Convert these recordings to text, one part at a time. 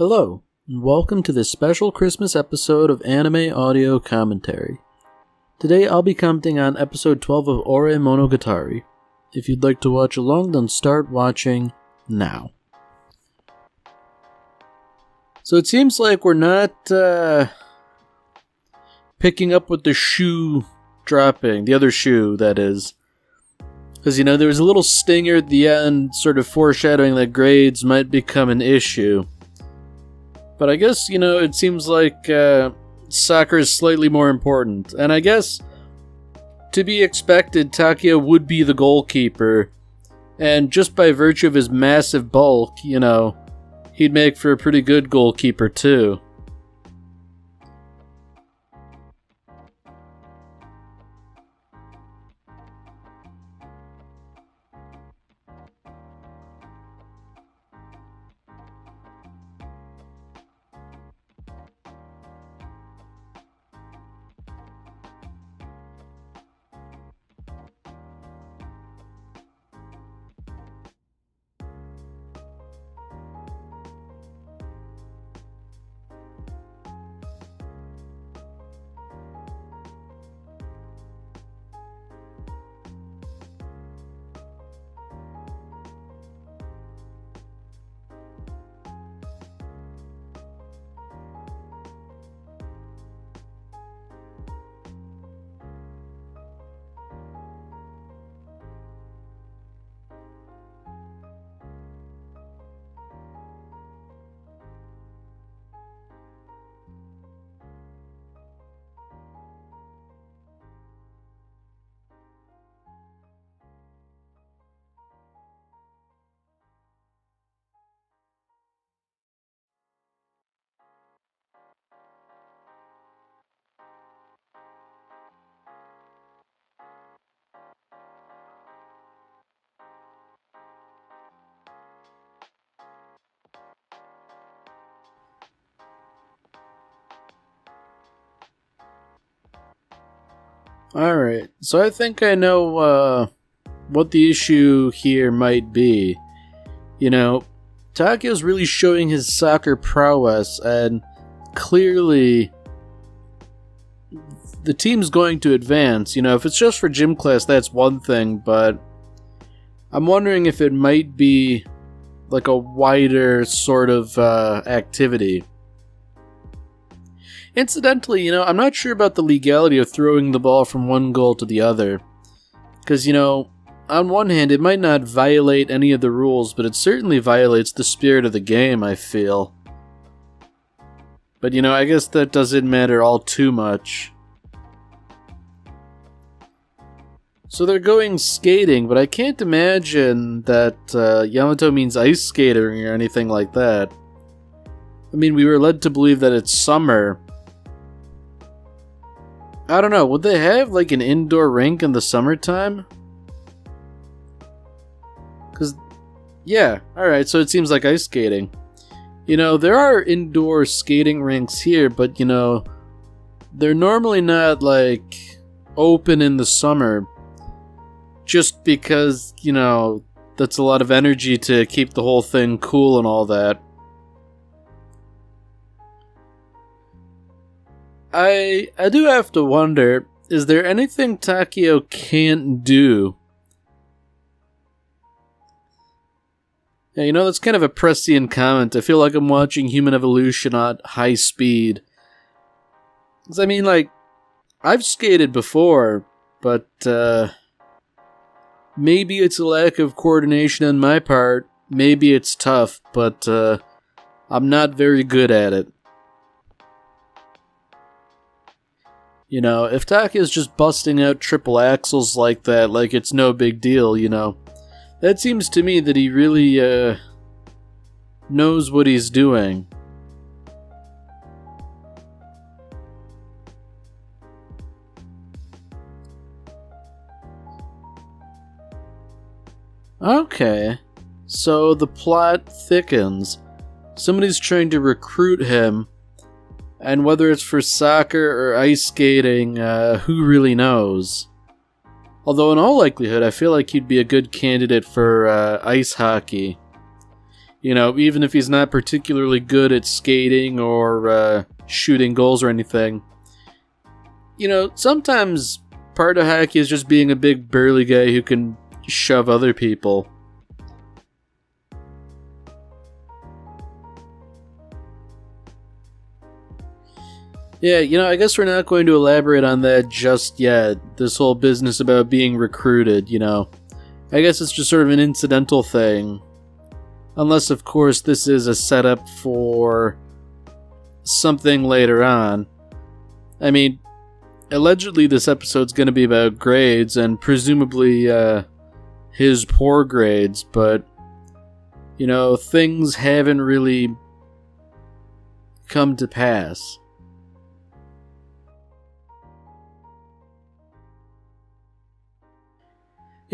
Hello, and welcome to this special Christmas episode of Anime Audio Commentary. Today I'll be commenting on episode 12 of Ore Monogatari. If you'd like to watch along, then start watching now. So it seems like we're not picking up with the shoe dropping, the other shoe, that is. Because, there was a little stinger at the end, sort of foreshadowing that grades might become an issue. But I guess, it seems like soccer is slightly more important. And I guess, to be expected, Takeo would be the goalkeeper. And just by virtue of his massive bulk, he'd make for a pretty good goalkeeper too. Alright, so I think I know what the issue here might be. Takeo's really showing his soccer prowess, and clearly the team's going to advance. If it's just for gym class, that's one thing, but I'm wondering if it might be like a wider sort of activity. Incidentally, I'm not sure about the legality of throwing the ball from one goal to the other. Because, on one hand, it might not violate any of the rules, but it certainly violates the spirit of the game, I feel. But, I guess that doesn't matter all too much. So they're going skating, but I can't imagine that Yamato means ice skating or anything like that. I mean, we were led to believe that it's summer. I don't know, would they have like an indoor rink in the summertime? Yeah, alright, so it seems like ice skating. There are indoor skating rinks here, but they're normally not like open in the summer. Just because, that's a lot of energy to keep the whole thing cool and all that. I do have to wonder, is there anything Takeo can't do? Yeah, that's kind of a prescient comment. I feel like I'm watching human evolution at high speed. 'Cause I've skated before, but maybe it's a lack of coordination on my part, maybe it's tough, but I'm not very good at it. If Takeo's just busting out triple axles like that, like it's no big deal, that seems to me that he really, knows what he's doing. Okay, so the plot thickens. Somebody's trying to recruit him. And whether it's for soccer or ice skating, who really knows? Although in all likelihood, I feel like he'd be a good candidate for ice hockey. Even if he's not particularly good at skating or shooting goals or anything. Sometimes part of hockey is just being a big burly guy who can shove other people. Yeah, I guess we're not going to elaborate on that just yet. This whole business about being recruited, I guess it's just sort of an incidental thing. Unless, of course, this is a setup for something later on. I mean, allegedly this episode's going to be about grades and presumably his poor grades, but, things haven't really come to pass.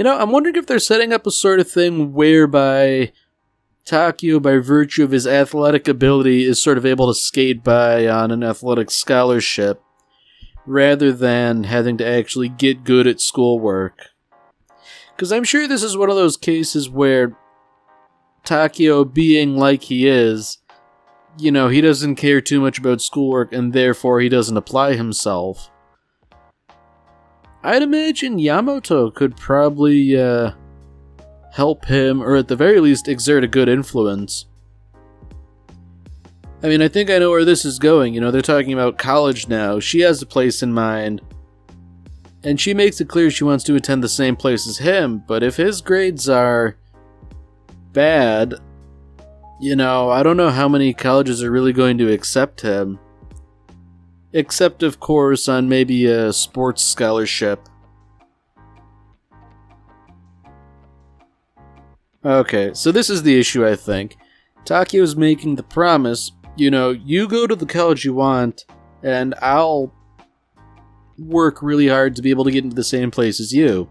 I'm wondering if they're setting up a sort of thing whereby Takeo, by virtue of his athletic ability, is sort of able to skate by on an athletic scholarship, rather than having to actually get good at schoolwork. Because I'm sure this is one of those cases where Takeo, being like he is, he doesn't care too much about schoolwork, and therefore he doesn't apply himself. I'd imagine Yamato could probably help him, or at the very least exert a good influence. I mean, I think I know where this is going. They're talking about college now. She has a place in mind, and she makes it clear she wants to attend the same place as him, but if his grades are bad, I don't know how many colleges are really going to accept him. Except, of course, on maybe a sports scholarship. Okay, so this is the issue, I think. Takeo's making the promise, you go to the college you want, and I'll work really hard to be able to get into the same place as you.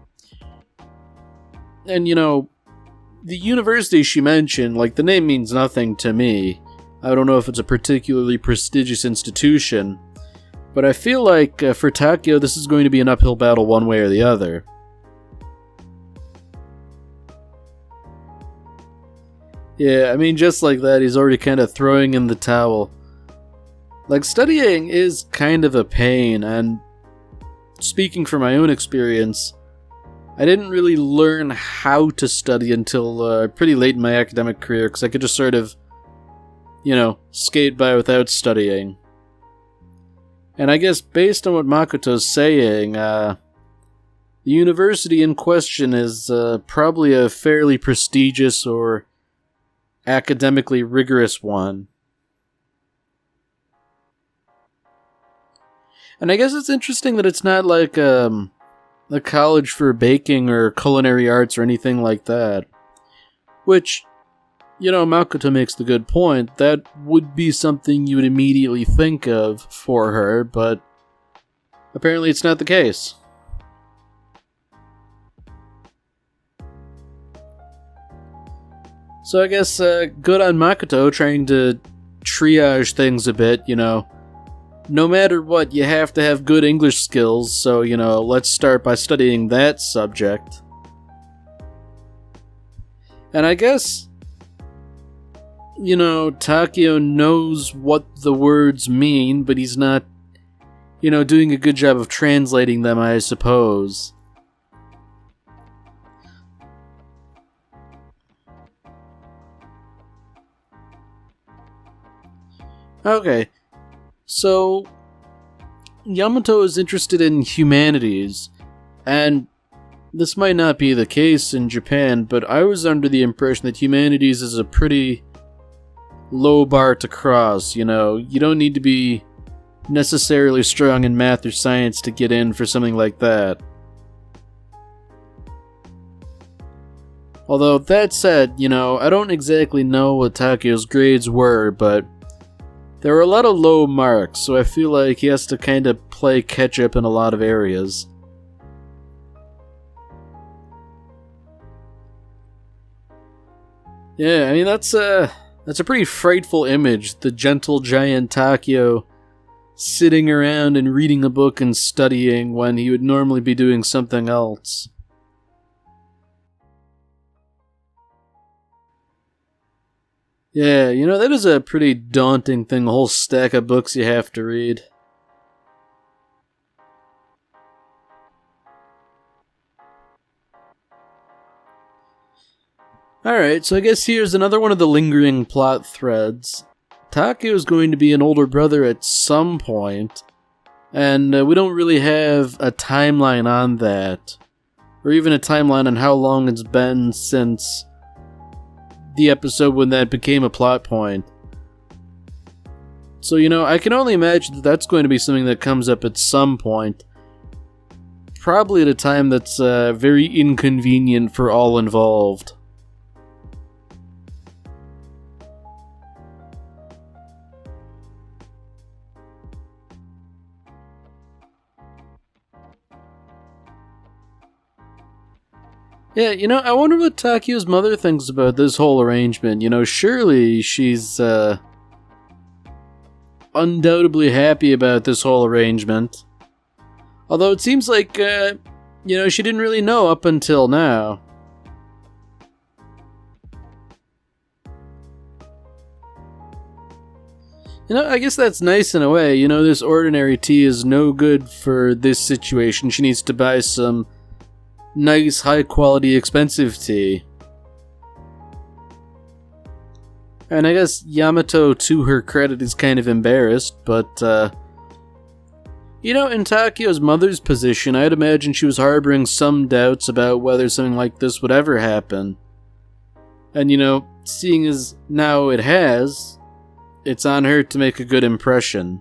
And, the university she mentioned, the name means nothing to me. I don't know if it's a particularly prestigious institution. But I feel like, for Takeo, this is going to be an uphill battle one way or the other. Yeah, I mean, just like that, he's already kind of throwing in the towel. Studying is kind of a pain, and speaking from my own experience, I didn't really learn how to study until pretty late in my academic career, because I could just sort of, skate by without studying. And I guess based on what Makoto's saying, the university in question is probably a fairly prestigious or academically rigorous one. And I guess it's interesting that it's not like a college for baking or culinary arts or anything like that. Which, Makoto makes the good point. That would be something you would immediately think of for her, but apparently it's not the case. So I guess good on Makoto trying to triage things a bit, No matter what, you have to have good English skills, so, let's start by studying that subject. And I guess, Takeo knows what the words mean, but he's not, doing a good job of translating them, I suppose. Okay, so Yamato is interested in humanities, and this might not be the case in Japan, but I was under the impression that humanities is a pretty low bar to cross, you don't need to be necessarily strong in math or science to get in for something like that. Although, that said, I don't exactly know what Takeo's grades were, but there were a lot of low marks, so I feel like he has to kind of play catch-up in a lot of areas. Yeah, I mean, that's a pretty frightful image, the gentle giant Takeo sitting around and reading a book and studying when he would normally be doing something else. Yeah, that is a pretty daunting thing, a whole stack of books you have to read. Alright, so I guess here's another one of the lingering plot threads. Takeo is going to be an older brother at some point, and we don't really have a timeline on that, or even a timeline on how long it's been since the episode when that became a plot point. So, I can only imagine that that's going to be something that comes up at some point, probably at a time that's very inconvenient for all involved. Yeah, I wonder what Takeo's mother thinks about this whole arrangement. Surely she's undoubtedly happy about this whole arrangement. Although it seems like, she didn't really know up until now. I guess that's nice in a way. This ordinary tea is no good for this situation. She needs to buy some nice, high-quality, expensive tea. And I guess Yamato, to her credit, is kind of embarrassed, but, in Takeo's mother's position, I'd imagine she was harboring some doubts about whether something like this would ever happen. And, seeing as now it has, it's on her to make a good impression.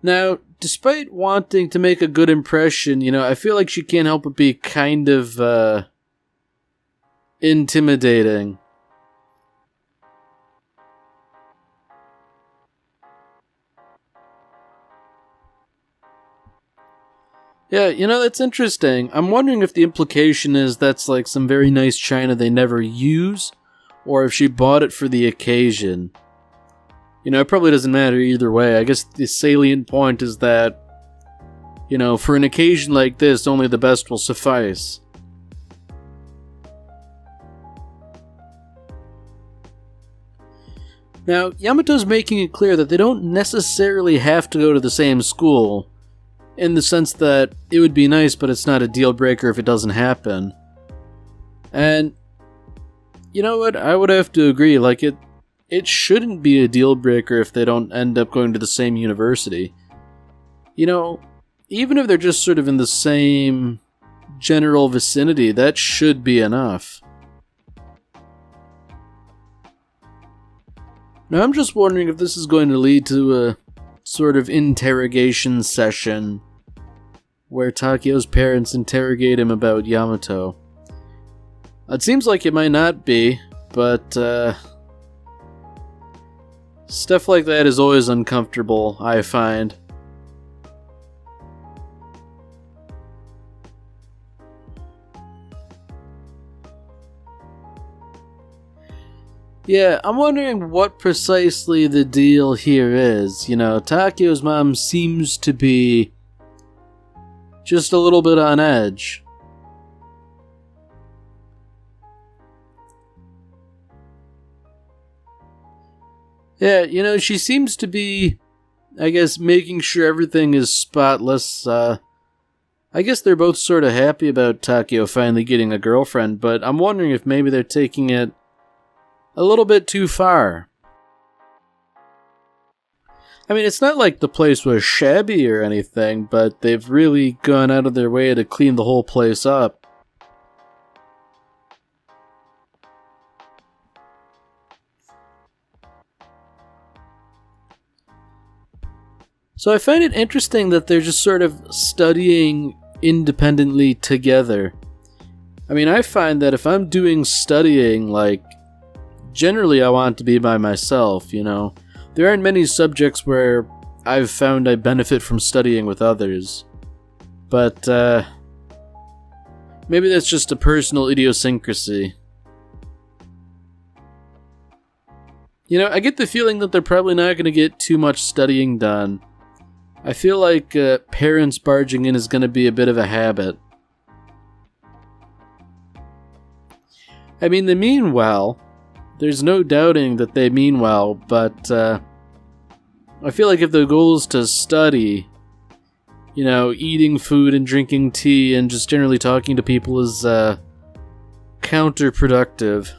Now, despite wanting to make a good impression, I feel like she can't help but be kind of, intimidating. Yeah, that's interesting. I'm wondering if the implication is that's like some very nice china they never use, or if she bought it for the occasion. It probably doesn't matter either way. I guess the salient point is that, for an occasion like this, only the best will suffice. Now, Yamato's making it clear that they don't necessarily have to go to the same school, in the sense that it would be nice, but it's not a deal breaker if it doesn't happen. And, you know what? I would have to agree, it shouldn't be a deal breaker if they don't end up going to the same university. Even if they're just sort of in the same general vicinity, that should be enough. Now, I'm just wondering if this is going to lead to a sort of interrogation session where Takeo's parents interrogate him about Yamato. It seems like it might not be, but stuff like that is always uncomfortable, I find. Yeah, I'm wondering what precisely the deal here is. Takeo's mom seems to be just a little bit on edge. Yeah, she seems to be, I guess, making sure everything is spotless. I guess they're both sort of happy about Takeo finally getting a girlfriend, but I'm wondering if maybe they're taking it a little bit too far. I mean, it's not like the place was shabby or anything, but they've really gone out of their way to clean the whole place up. So I find it interesting that they're just sort of studying independently together. I mean, I find that if I'm doing studying, generally I want to be by myself, There aren't many subjects where I've found I benefit from studying with others. But, maybe that's just a personal idiosyncrasy. I get the feeling that they're probably not going to get too much studying done. I feel like parents barging in is going to be a bit of a habit. I mean, they mean well. There's no doubting that they mean well, but I feel like if the goal is to study, eating food and drinking tea and just generally talking to people is counterproductive.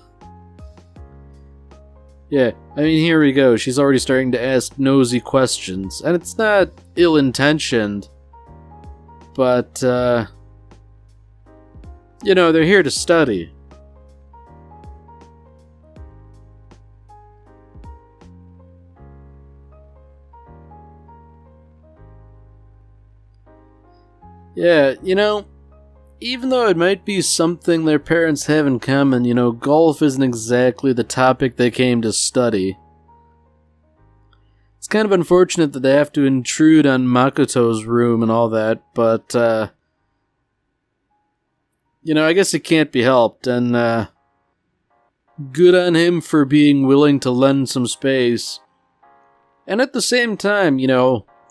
Yeah, I mean, here we go. She's already starting to ask nosy questions, and it's not ill-intentioned, but, they're here to study. Yeah, even though it might be something their parents have in common, golf isn't exactly the topic they came to study. It's kind of unfortunate that they have to intrude on Makoto's room and all that, but, I guess it can't be helped, and, good on him for being willing to lend some space. And at the same time,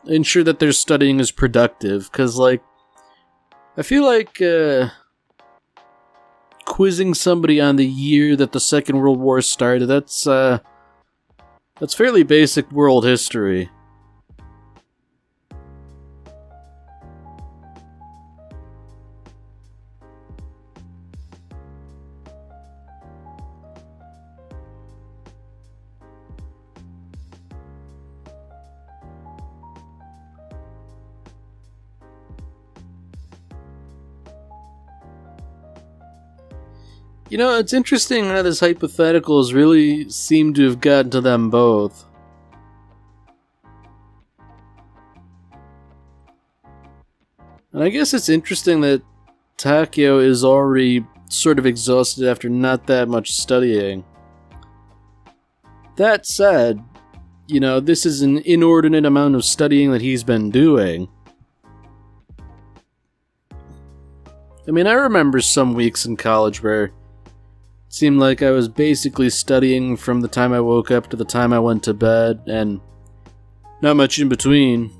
ensure that their studying is productive, because, I feel like quizzing somebody on the year that the Second World War started, that's fairly basic world history. It's interesting how this hypotheticals really seem to have gotten to them both. And I guess it's interesting that Takeo is already sort of exhausted after not that much studying. That said, this is an inordinate amount of studying that he's been doing. I mean, I remember some weeks in college where it seemed like I was basically studying from the time I woke up to the time I went to bed, and not much in between.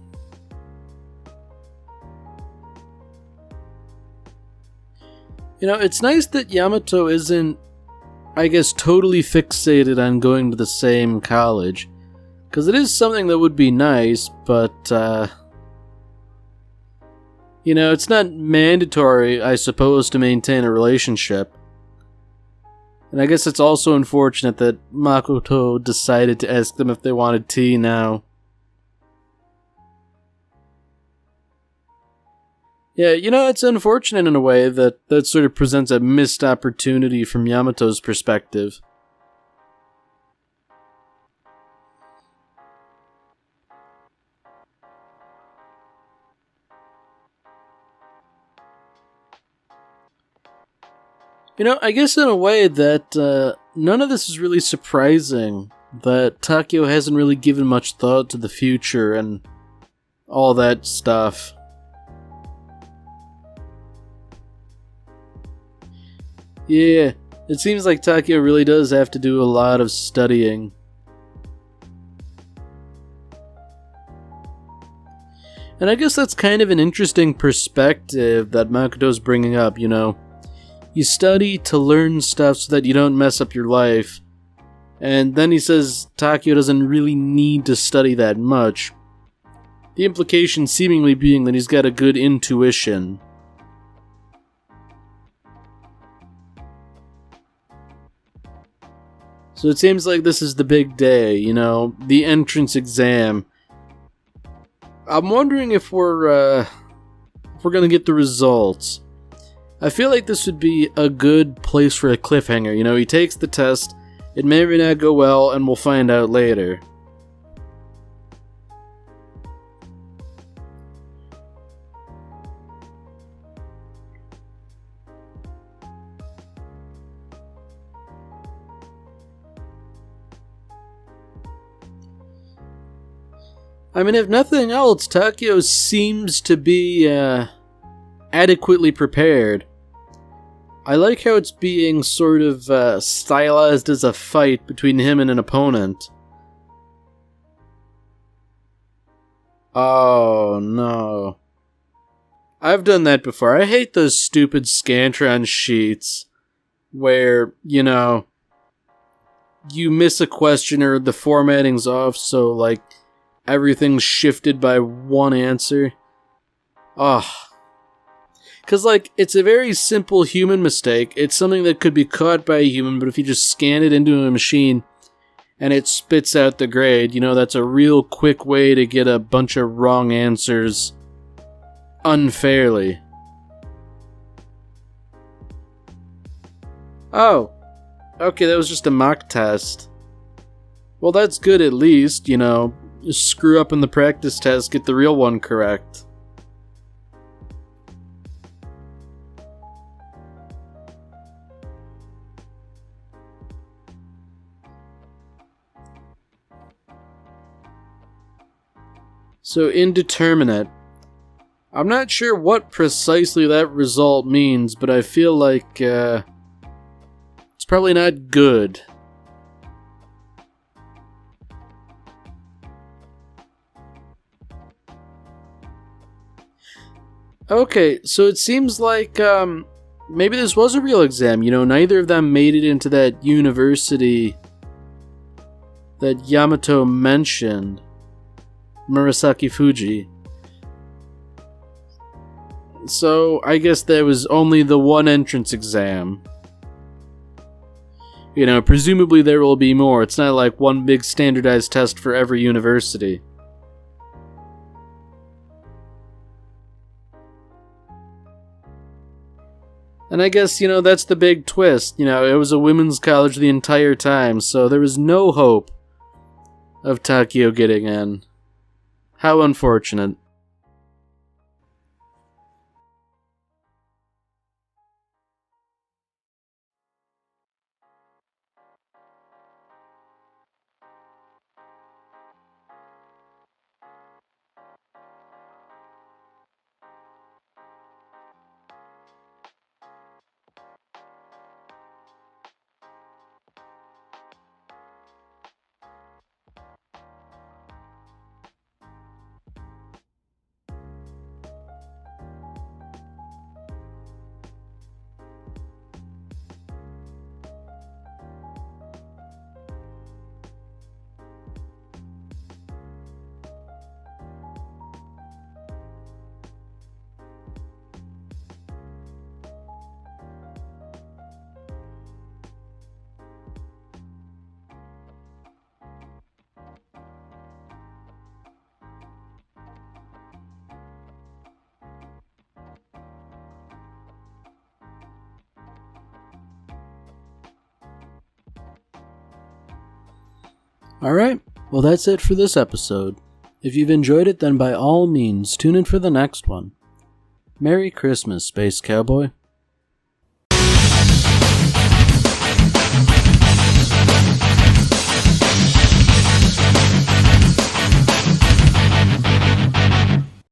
It's nice that Yamato isn't, I guess, totally fixated on going to the same college, because it is something that would be nice, but, it's not mandatory, I suppose, to maintain a relationship. And I guess it's also unfortunate that Makoto decided to ask them if they wanted tea now. Yeah, it's unfortunate in a way that sort of presents a missed opportunity from Yamato's perspective. I guess in a way that none of this is really surprising, that Takeo hasn't really given much thought to the future and all that stuff. Yeah, it seems like Takeo really does have to do a lot of studying. And I guess that's kind of an interesting perspective that Makoto's bringing up, You study to learn stuff so that you don't mess up your life. And then he says Takeo doesn't really need to study that much. The implication seemingly being that he's got a good intuition. So it seems like this is the big day, the entrance exam. I'm wondering if we're gonna get the results. I feel like this would be a good place for a cliffhanger. He takes the test, it may or may not go well, and we'll find out later. I mean, if nothing else, Takeo seems to be, adequately prepared. I like how it's being sort of stylized as a fight between him and an opponent. Oh no. I've done that before. I hate those stupid Scantron sheets where, you miss a question or the formatting's off, so, like, everything's shifted by one answer. Ugh. Because, like, it's a very simple human mistake. It's something that could be caught by a human, but if you just scan it into a machine and it spits out the grade, that's a real quick way to get a bunch of wrong answers unfairly. Oh. Okay, that was just a mock test. Well, that's good at least, Just screw up in the practice test, get the real one correct. So, indeterminate. I'm not sure what precisely that result means, but I feel like, it's probably not good. Okay, so it seems like, maybe this was a real exam. Neither of them made it into that university that Yamato mentioned. Murasaki Fuji. So, I guess there was only the one entrance exam. Presumably there will be more. It's not like one big standardized test for every university. And I guess, that's the big twist. It was a women's college the entire time, so there was no hope of Takio getting in. How unfortunate. Alright, well that's it for this episode. If you've enjoyed it, then by all means, tune in for the next one. Merry Christmas, Space Cowboy.